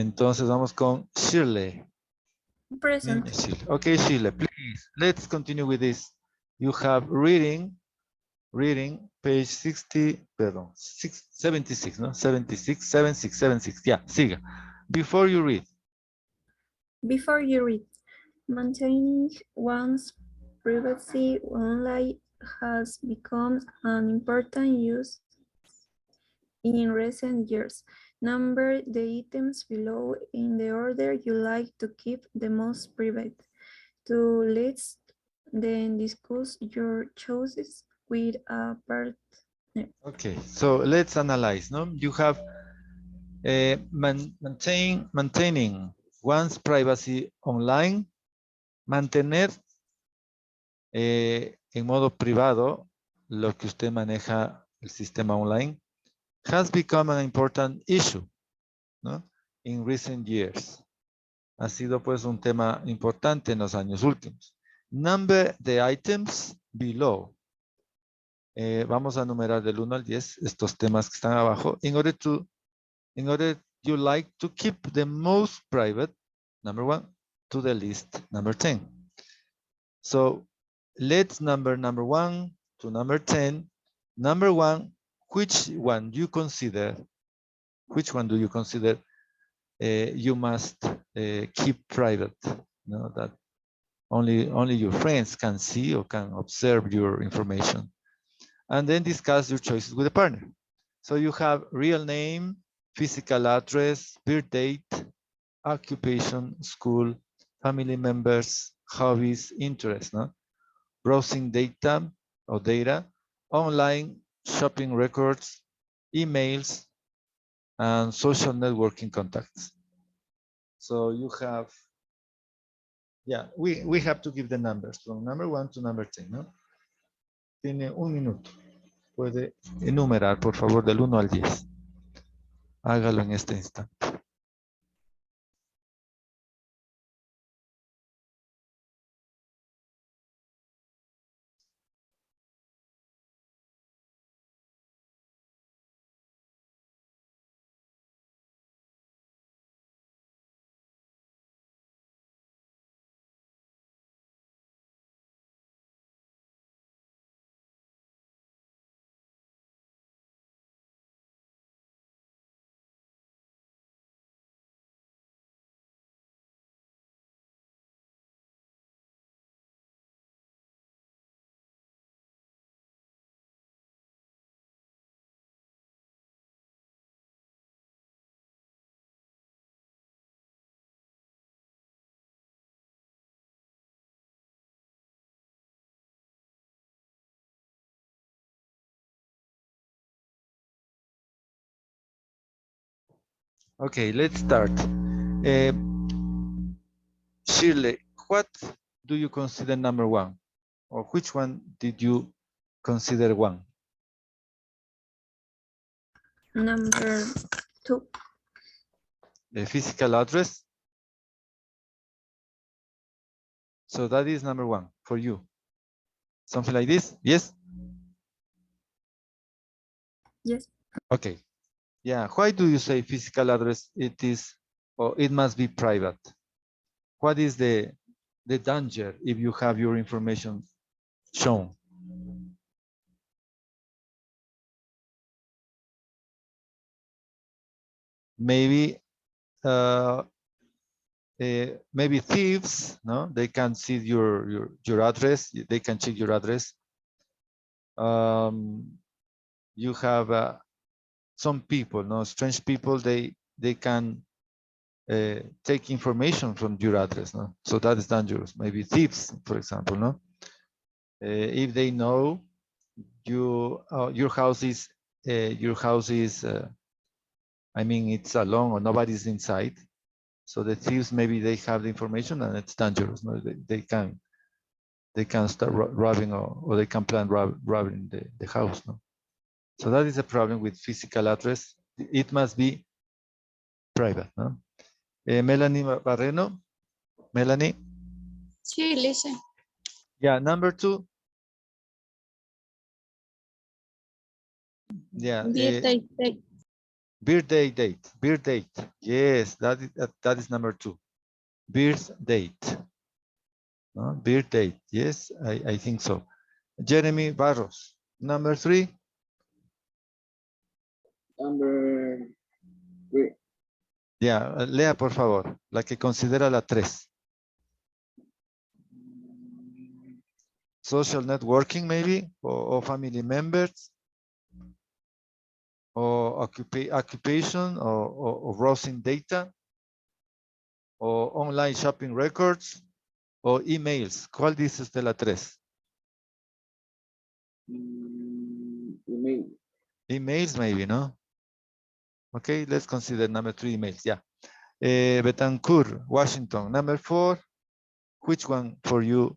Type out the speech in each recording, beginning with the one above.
Entonces vamos con Shirley. Present. Niña Shirley. Okay, Shirley, please, let's continue with this. You have reading, page 60, perdón, 76, ¿no? 76, 76, 76, ya, siga. Before you read. Before you read, maintaining one's privacy online has become an important use in recent years. Number the items below in the order you like to keep the most private. To let's then discuss your choices with a partner. Okay, so let's analyze, no? You have maintaining one's privacy online, mantener en modo privado lo que usted maneja el sistema online has become an important issue, ¿no? In recent years. Ha sido pues un tema importante en los años últimos. Number the items below. Vamos a numerar del 1 al 10 estos temas que están abajo. In order you like to keep the most private, number 1, to the list, number 10. So let's number 1 to number 10. Number 1, which one do you consider you must keep private? No, that only your friends can see or can observe your information. And then discuss your choices with a partner. So you have real name, physical address, birth date, occupation, school, family members, hobbies, interests, no? Browsing data, online shopping records, emails, and social networking contacts. So you have, yeah, we have to give the numbers from number 1 to number 10, ¿no? Tiene un minuto. Puede enumerar, por favor, del 1 al 10. Hágalo en este instante. Okay, let's start. Shirley, what do you consider number 1? Or which one did you consider 1? Number 2. The physical address. So that is number 1 for you. Something like this? Yes? Yes. Okay. Yeah. Why do you say physical address? It is, or it must be private. What is the danger if you have your information shown? Maybe maybe thieves, no? They can see your address. They can check your address. You have some people, no, strange people. They can take information from your address, no? So that is dangerous. Maybe thieves, for example, no? If they know your house is I mean, it's alone or nobody's inside. So the thieves, maybe they have the information and it's dangerous. No? They can start robbing or they can plan robbing the house. No? So that is a problem with physical address. It must be private. No? Melanie Barreno. Melanie? Sí, listen. Yeah, number 2. Yeah. Birthday date. Birth date. Yes, that is number 2. Birth date. No? Birth date. Yes, I think so. Jeremy Barros. Number 3. Number 3. Ya, lea por favor. La que considera la 3. Social networking maybe, or family members, or occupation, or browsing data, o online shopping records, o emails. ¿Cuál dice usted la 3? Email. Emails maybe, no? Okay, let's consider number 3 emails. Yeah. Betancourt, Washington. Number 4. Which one for you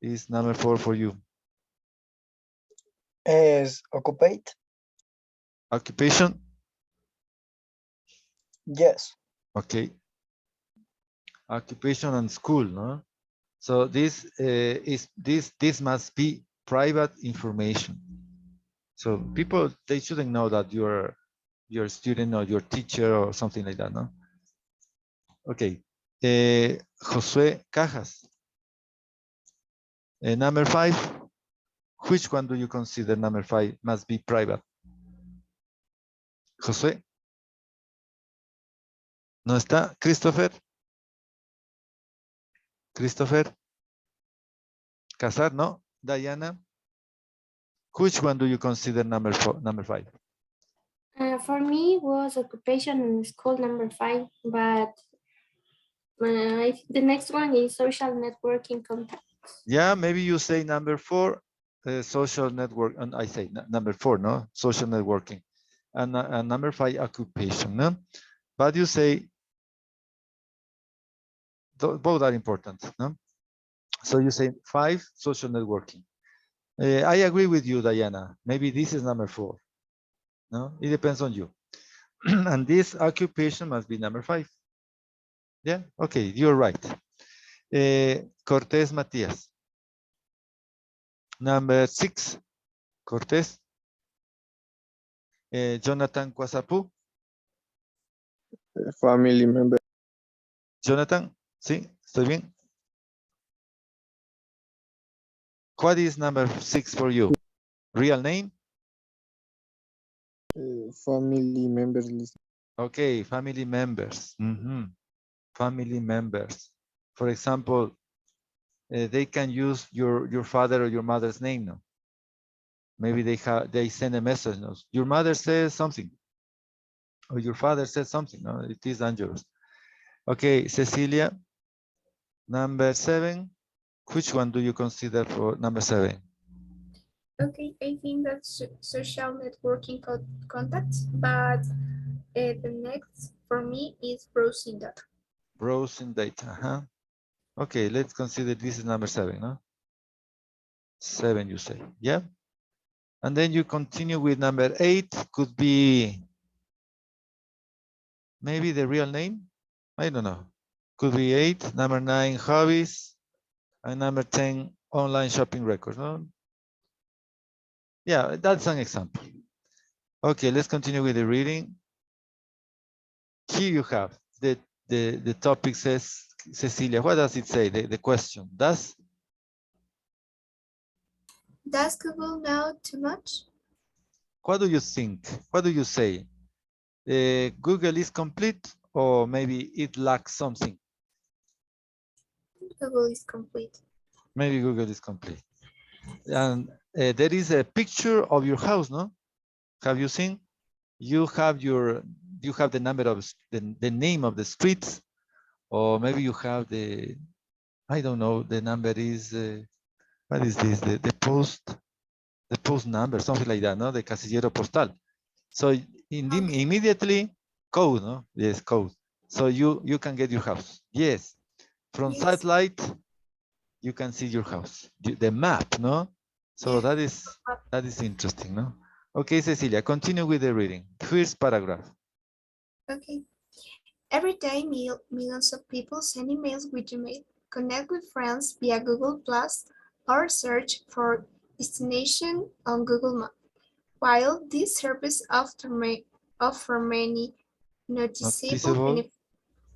is number 4 for you? Is occupied? Occupation? Yes. Okay. Occupation and school, no? So this this must be private information. So people, they shouldn't know that you're your student or your teacher or something like that, no? Okay. Josué Cajas. Number 5. Which one do you consider number 5 must be private? Josué. ¿No está? Christopher. Christopher. Casar, no? Diana. Which one do you consider number 5? For me was occupation in school number 5, but I think the next one is social networking contact. Yeah, maybe you say number 4, social network, and I say number 4, no? Social networking. And number 5, occupation, no? But you say both are important, no? So you say 5, social networking. I agree with you, Diana. Maybe this is number 4. No, it depends on you. And this occupation must be number 5. Yeah, okay, you're right. Cortés Matias. Number 6, Cortés. Jonathan Kwasapu. Family member. Jonathan, ¿sí? ¿Estoy bien? What is number 6 for you? Real name? Family members list. Okay, family members. Family members. For example, they can use your father or your mother's name now. Maybe they send a message. No? Your mother says something, or your father says something. No, it is dangerous. Okay, Cecilia. Number 7. Which one do you consider for number 7? Okay, I think that's social networking contacts, but the next for me is browsing data. Browsing data. Okay, let's consider this is number 7. No? 7, you say. Yeah. And then you continue with number 8. Could be maybe the real name. I don't know. Could be 8. Number 9, hobbies. And number 10, online shopping records. No? Yeah, that's an example. Okay, let's continue with the reading. Here you have the topic says, Cecilia, what does it say? The question. Does Google know too much? what do you think? What do you say? Google is complete, or maybe it lacks something? Google is complete. Maybe Google is complete. And there is a picture of your house, no? Have you seen? You have the number of the name of the streets, or maybe you have I don't know, the number is what is this? The post number, something like that, no? The casillero postal. So immediately code, no? Yes, code. So you can get your house. Yes. From satellite, you can see your house. The map, no? So that is interesting, no? Okay, Cecilia, continue with the reading. First paragraph. Okay. Every day, millions of people send emails with Gmail, connect with friends via Google Plus, or search for destination on Google Maps. While this service offer many noticeable Noticeable.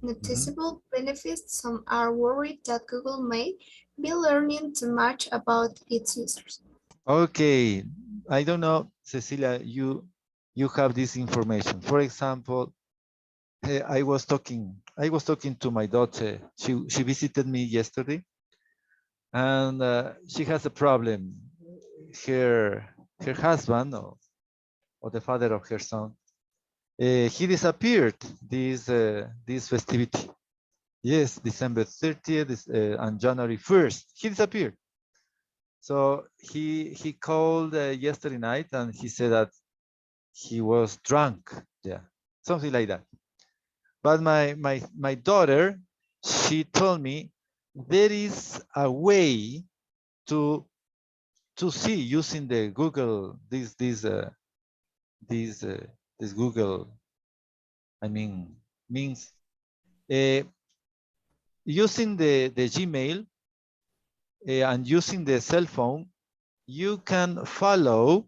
noticeable benefits. Some are worried that Google may be learning too much about its users. Okay, I don't know, Cecilia, you have this information. For example, I was talking to my daughter. She visited me yesterday, and she has a problem. Her husband or the father of her son, he disappeared this festivity. Yes, December 30th and January 1st, he disappeared. So he called yesterday night and he said that he was drunk. Yeah, something like that. But my daughter, she told me there is a way to see using the Google this Google, I mean, means using the Gmail and using the cell phone, you can follow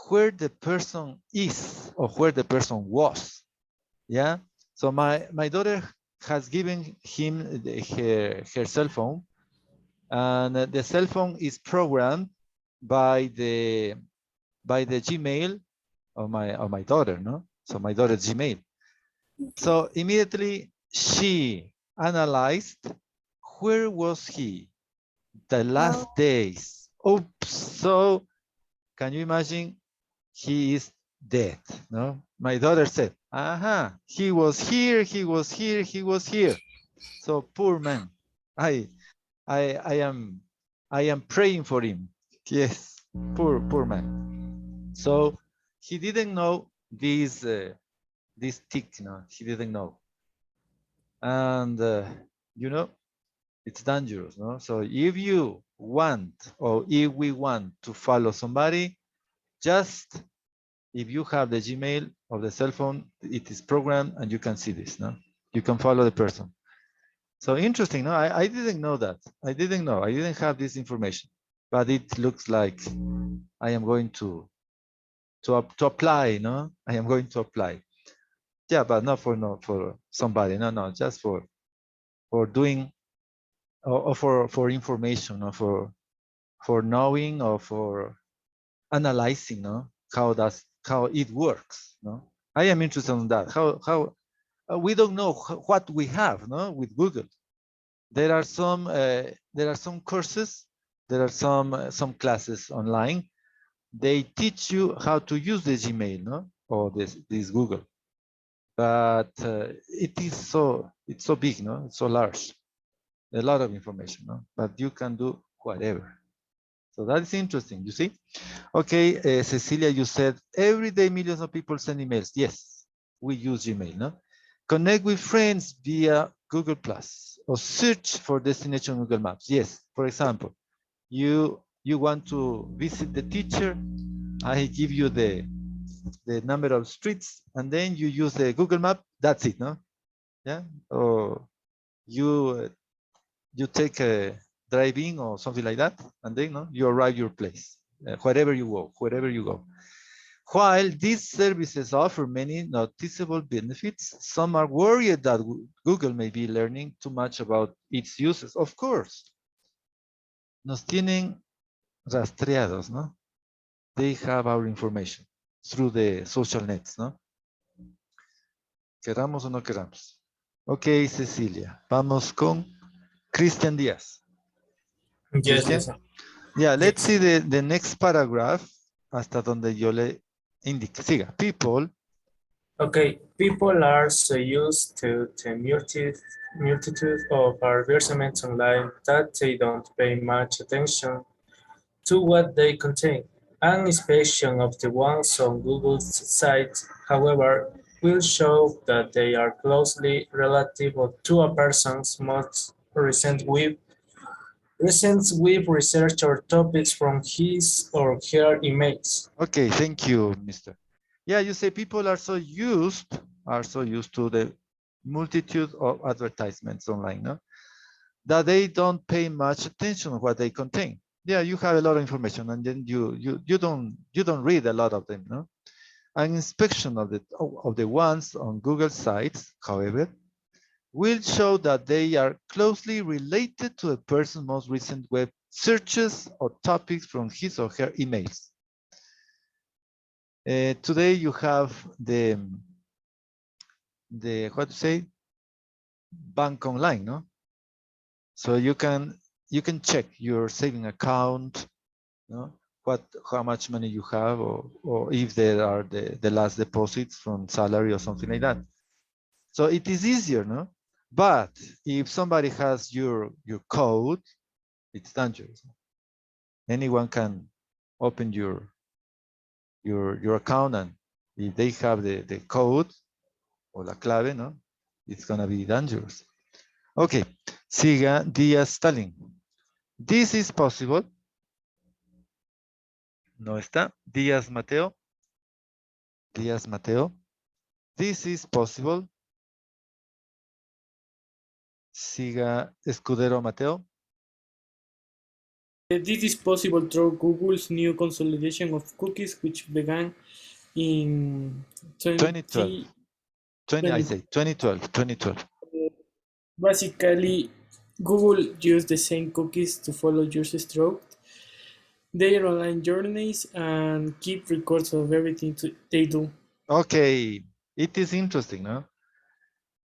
where the person is or where the person was. Yeah. So my daughter has given him her cell phone, and the cell phone is programmed by the Gmail of my daughter, no? So my daughter's Gmail. So immediately she analyzed where was he the last days. Oops. So can you imagine? He is dead. No, my daughter said, "Aha, he was here, he was here, he was here." So poor man. I I am praying for him. Yes, poor man. So he didn't know this tick. No, he didn't know, and you know it's dangerous. No, so if you want or if we want to follow somebody, just if you have the Gmail of the cell phone, it is programmed and you can see this. No, you can follow the person. So interesting. No, I didn't know that. I didn't know. I didn't have this information, but it looks like I am going to apply. No, I am going to apply. Yeah, but not for somebody. No, just for doing or for information or for knowing or for analyzing. No, how it works. No, I am interested in that. How we don't know what we have. No, with Google. There are some courses, there are some classes online. They teach you how to use the Gmail, no, or this Google. But it's so big, no, it's so large, a lot of information, no. But you can do whatever. So that is interesting. You see? Okay, Cecilia, you said every day millions of people send emails. Yes, we use Gmail, no? Connect with friends via Google Plus or search for destination Google Maps. Yes, for example, you want to visit the teacher. I give you the number of streets, and then you use the Google Map. That's it, no? Yeah. Or you take a drive-in or something like that, and then no, you arrive your place, wherever you go. While these services offer many noticeable benefits, some are worried that Google may be learning too much about its uses. Of course, nos tienen rastreados, ¿no? They have our information through the social nets, ¿no? Queramos o no queramos. Ok, Cecilia, vamos con Cristian Díaz. Yes, Christian? yes. Yeah, let's Yes. see the next paragraph hasta donde yo le indique. Siga. People. Okay, people are so used to the multitude of advertisements online that they don't pay much attention to what they contain. An inspection of the ones on Google's site, however, will show that they are closely relative to a person's most recent web research or topics from his or her emails. Okay, thank you, Mr. Yeah, you say people are so used to the multitude of advertisements online, no? That they don't pay much attention to what they contain. Yeah, you have a lot of information, and then you don't read a lot of them, no? An inspection of the ones on Google sites, however, will show that they are closely related to a person's most recent web searches or topics from his or her emails. Today you have the what to say, bank online, no? So you can check your saving account, no? How much money you have, or if there are the last deposits from salary or something like that. So it is easier, no? But if somebody has your code, it's dangerous. Anyone can open your account, and if they have the code or la clave, no, it's gonna be dangerous. Okay, siga Díaz Stalin. This is possible. No está. Díaz Mateo. Díaz Mateo. This is possible. Siga Escudero Mateo. This is possible through Google's new consolidation of cookies, which began in 2012. 2012. Basically, Google used the same cookies to follow users throughout their online journeys and keep records of everything they do. Okay, it is interesting, no?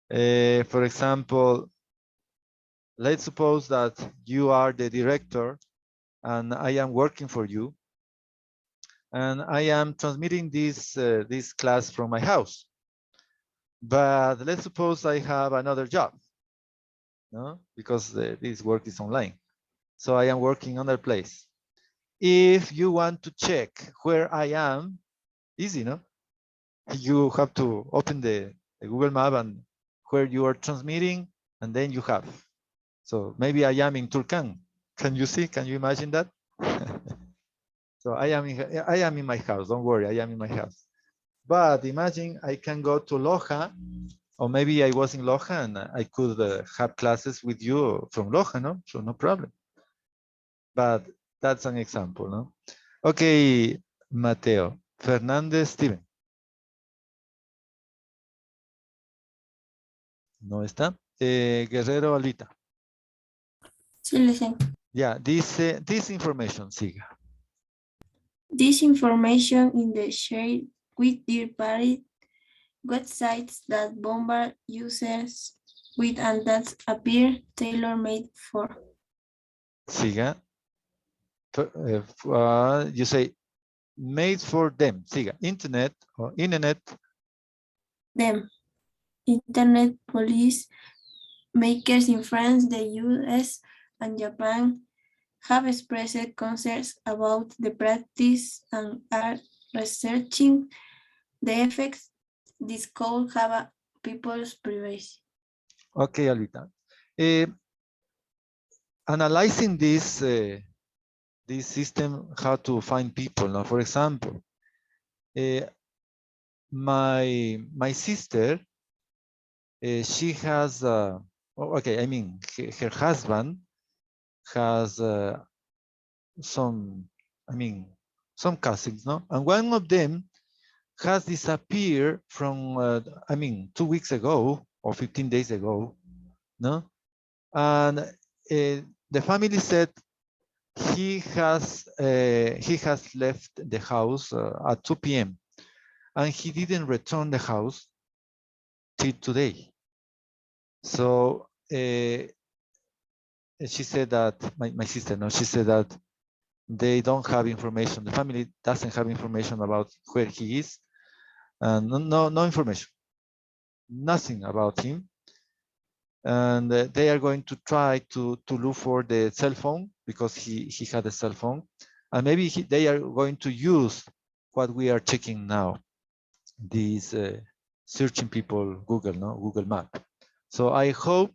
For example, let's suppose that you are the director and I am working for you, and I am transmitting this class from my house. But let's suppose I have another job, no? Because this work is online. So I am working on another place. If you want to check where I am, easy, no? You have to open the Google Map and where you are transmitting, and then you have. So maybe I am in Tulcan. Can you see? Can you imagine that? So I am in my house. Don't worry, I am in my house. But imagine I can go to Loja, or maybe I was in Loja and I could have classes with you from Loja, no? So no problem. But that's an example, no? Okay, Mateo. Fernandez Steven. No está. Guerrero Alita. Sí, listen. Yeah, this information, siga. This information in the share with third-party websites that bombard users with and that appear tailor-made for. Siga. You say made for them. Siga. Internet or internet. Them. Internet police makers in France, the US, and Japan have expressed concerns about the practice and are researching the effects this could have on people's privacy. Okay, Alita. Analyzing this system, how to find people. Now, for example, my sister, she has, okay, I mean, her husband has some cousins, no? And one of them has disappeared from, 2 weeks ago or 15 days ago, no? And the family said he has left the house at 2 p.m. and he didn't return the house till today. So she said that my sister, no, she said that they don't have information. The family doesn't have information about where he is, and no information, nothing about him. And they are going to try to look for the cell phone because he had a cell phone, and maybe they are going to use what we are checking now, these searching people Google Map. So I hope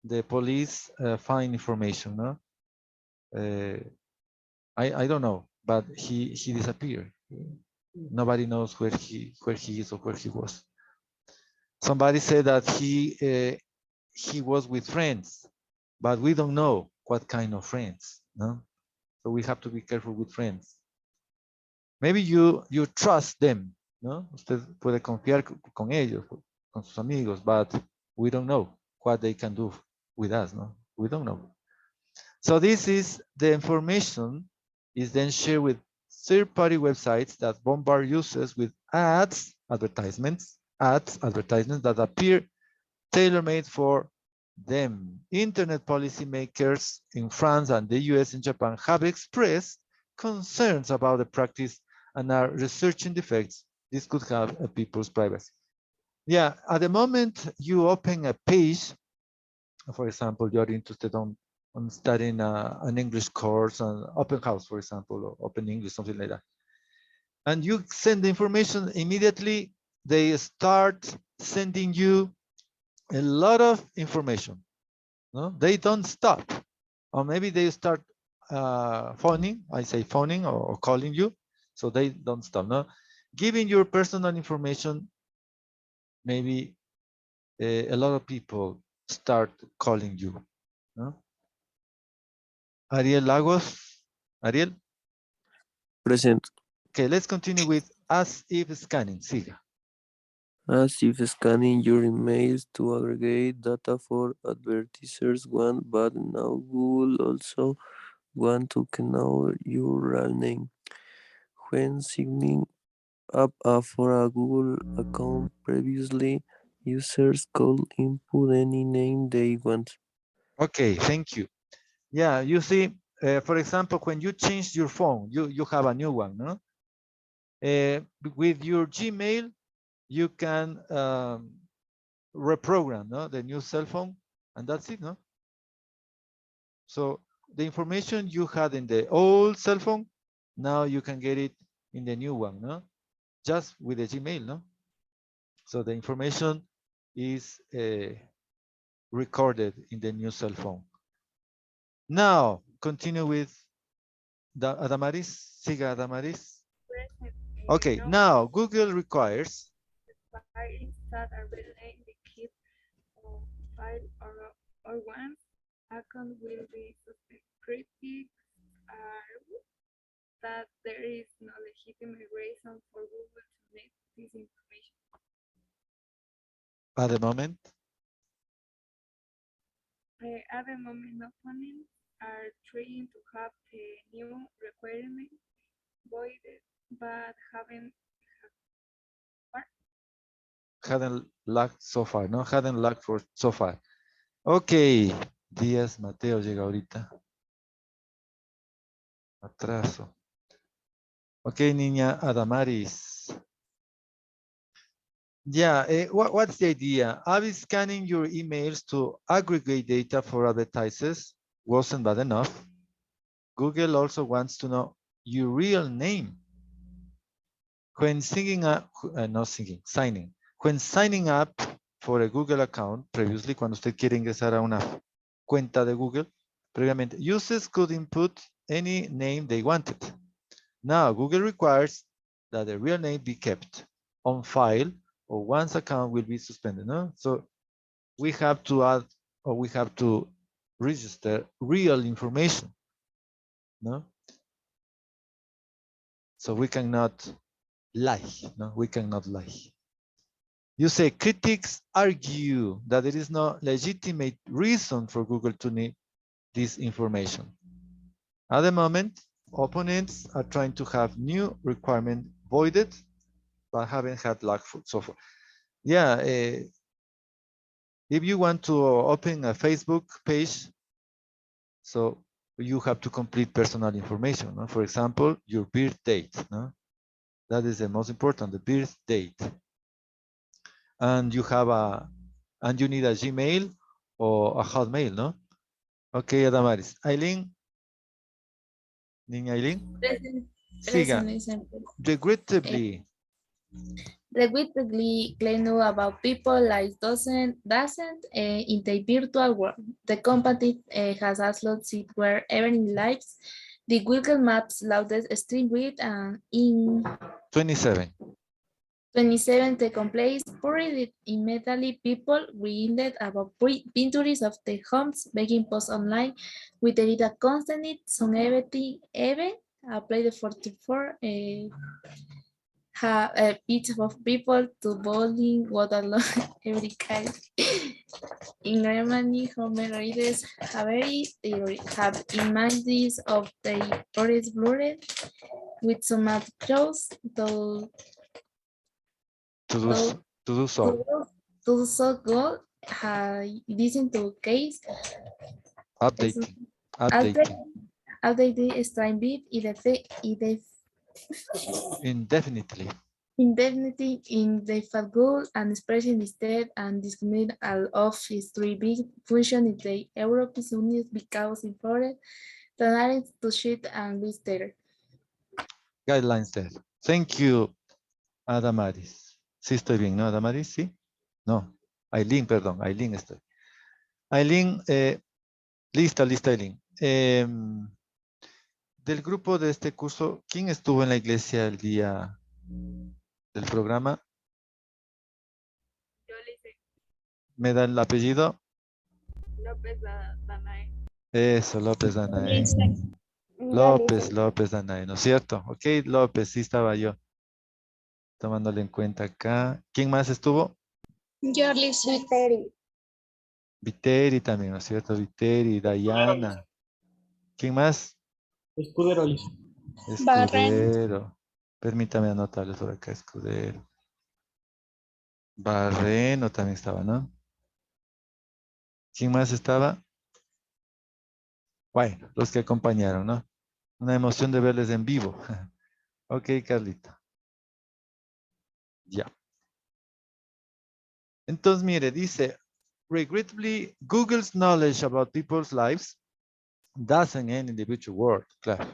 the police find information. No, I don't know, but he disappeared. Nobody knows where he is or where he was. Somebody said that he was with friends, but we don't know what kind of friends. No, so we have to be careful with friends. Maybe you trust them, ¿no? Usted puede confiar con ellos, con sus amigos, but we don't know what they can do with us, no? We don't know. So this is the information is then shared with third-party websites that bombard users with advertisements that appear tailor-made for them. Internet policymakers in France and the US and Japan have expressed concerns about the practice and are researching the effects this could have on people's privacy. Yeah, at the moment you open a page, for example, you're interested on studying an English course, an open house, for example, or open English, something like that. And you send the information immediately, they start sending you a lot of information. No, they don't stop. Or maybe they start phoning, I say phoning or calling you, so they don't stop. No, giving your personal information, maybe a lot of people start calling you. No? Ariel Lagos, Ariel? Present. Okay, let's continue with as if scanning. Siga. As if scanning your emails to aggregate data for advertisers want, but now Google also want to know your real name. When signing up for a Google account previously, users could input any name they want. Okay, thank you. Yeah, you see, for example, when you change your phone, you have a new one, no? With your Gmail, you can reprogram, no, the new cell phone, and that's it, no? So the information you had in the old cell phone, now you can get it in the new one, no? Just with the Gmail, no? So the information is recorded in the new cell phone. Now, continue with Adamaris. Siga Adamaris. Okay, now Google requires Files that are related to keep file or once account will be suspended. Critics are that there is no legitimate reason for Google to need this information. at the moment. At the moment, opponents are trying to have the new requirement voided, but Hadn't lagged so far, ¿no? Hadn't lagged for so far. Ok, Díaz Mateo llega ahorita. Atraso. Ok, niña Adamaris. Yeah, what's the idea? I've been scanning your emails to aggregate data for advertisers. Wasn't bad enough. Google also wants to know your real name. When signing up for a Google account, previously, cuando usted quiere ingresar a una cuenta de Google, previamente, users could input any name they wanted. Now, Google requires that the real name be kept on file or one's account will be suspended. No? So we have to add or we have to register real information. No? So we cannot lie. No, we cannot lie. You say critics argue that there is no legitimate reason for Google to need this information. At the moment, opponents are trying to have new requirement voided, but haven't had luck so far. Yeah, if you want to open a Facebook page, so you have to complete personal information. No? For example, your birth date. No? That is the most important, the birth date. And you have and you need a Gmail or a Hotmail, no? Okay, Adamaris. Aileen? Niña Aileen? Siga. Regrettably. Regrettably, claim know about people like doesn't in the virtual world. The company has uploaded it wherever in lives. The Google Maps loudest stream read and in 27. 27 taken place, buried immediately people read about pictures of the homes making posts online with the data constant some everything even applied 44 have a bit of people to bowling waterloo every kind. In Germany, Homer readers have images of their forest blurred with some mad clothes, though To do, though to do so. to so good, this into case es Updating. update Updating. update string bit Indefinitely. indefinitely in the goal and expression instead and discriminate all of his three big function in the European Union because in foreign the to sheet and lister. Guidelines there. Thank you, Adamaris. Sí estoy bien, ¿no, Adamaris? Sí. No. Aileen, perdón. Aileen estoy. Aileen, lista, Aileen. Del grupo de este curso, ¿quién estuvo en la iglesia el día del programa? Yo le hice ¿Me da el apellido? López Danae. Eso, López Danae. Ya dice. López Danae, ¿no es cierto? Ok, López, sí estaba yo tomándole en cuenta acá. ¿Quién más estuvo? Yo le hice. Viteri también, ¿no es cierto? Viteri, Dayana. ¿Quién más? Escudero listo. Barren. Escudero. Permítame anotarles por acá, Escudero. Barreno también estaba, ¿no? ¿Quién más estaba? Bueno, los que acompañaron, ¿no? Una emoción de verles en vivo. Ok, Carlita. Ya. Entonces, mire, dice, regrettably, Google's knowledge about people's lives doesn't end in the virtual world. Claro.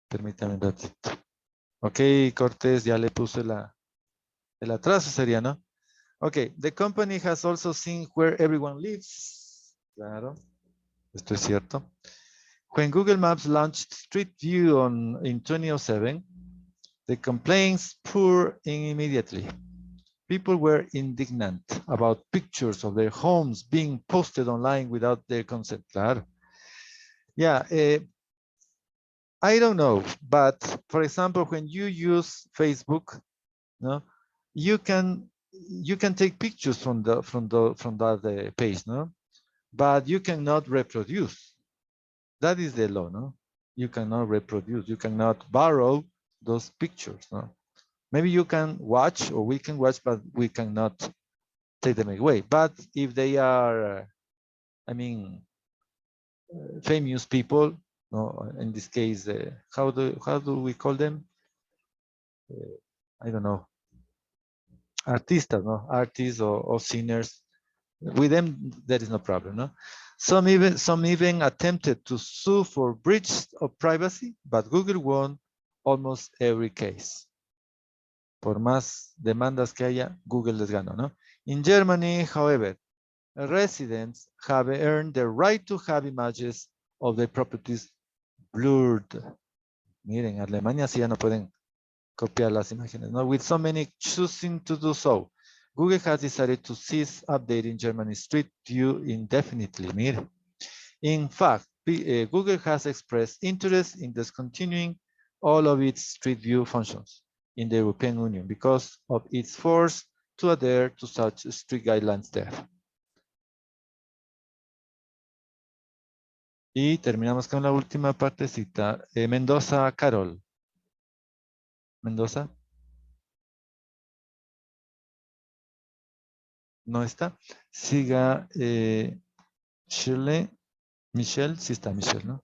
Permítame un ratito. Ok, Cortés, ya le puse el atraso sería, ¿no? Ok, the company has also seen where everyone lives. Claro, esto es cierto. When Google Maps launched Street View in 2007, the complaints poured in immediately. People were indignant about pictures of their homes being posted online without their consent. Claro. Yeah, I don't know, but for example, when you use Facebook, no, you can take pictures from that page, no, but you cannot reproduce. That is the law, no. You cannot reproduce. You cannot borrow those pictures, no. Maybe you can watch, or we can watch, but we cannot take them away. But if they are, I mean, famous people, no, in this case, how do we call them? I don't know, artistas, no, artists or singers. With them, there is no problem, no. Some even attempted to sue for breach of privacy, but Google won almost every case. Por más demandas que haya, Google les ganó, ¿no? In Germany, however, residents have earned the right to have images of their properties blurred. Miren, en Alemania sí ya no pueden copiar las imágenes, ¿no? With so many choosing to do so, Google has decided to cease updating Germany Street View indefinitely. Mire. In fact, Google has expressed interest in discontinuing all of its Street View functions in the European Union because of its force to adhere to such strict guidelines there. Y terminamos con la última partecita. Mendoza, Carol. Mendoza. No está. Siga Shirley. Michelle, sí está Michelle, ¿no?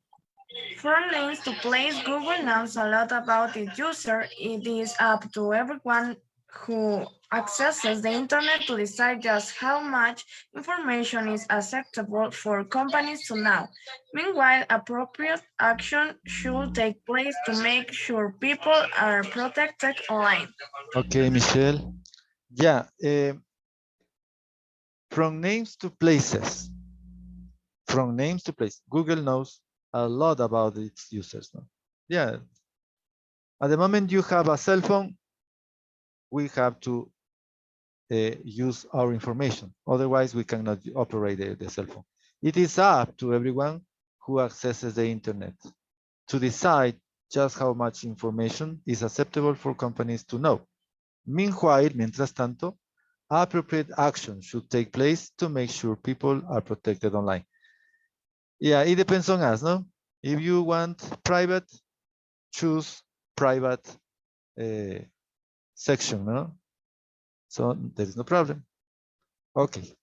From links to place, Google knows a lot about its user. It is up to everyone who accesses the internet to decide just how much information is acceptable for companies to know. Meanwhile, appropriate action should take place to make sure people are protected online. Okay, Michelle. Yeah. From names to places. From names to places. Google knows a lot about its users. No? Yeah. At the moment you have a cell phone, we have to use our information. Otherwise, we cannot operate the cell phone. It is up to everyone who accesses the internet to decide just how much information is acceptable for companies to know. Meanwhile, mientras tanto, appropriate action should take place to make sure people are protected online. Yeah, it depends on us, no? If you want private, choose private section, no? So there is no problem. Okay.